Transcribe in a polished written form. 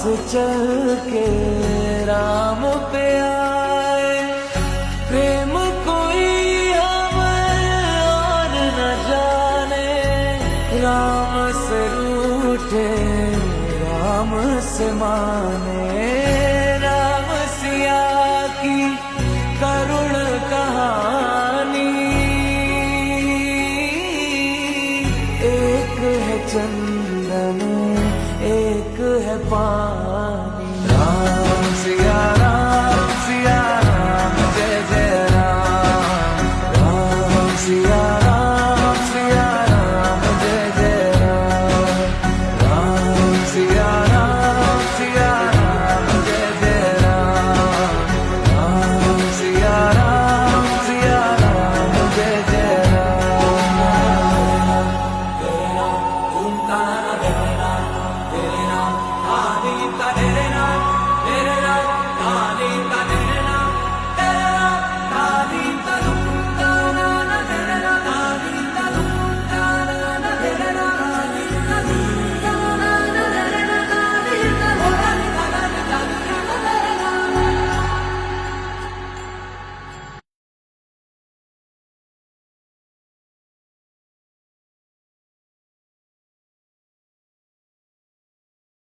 चल के राम पे आए। प्रेम कोई हमें और न जाने, राम से रूठे राम से माने। राम सिया की करुण कहानी, एक है चंद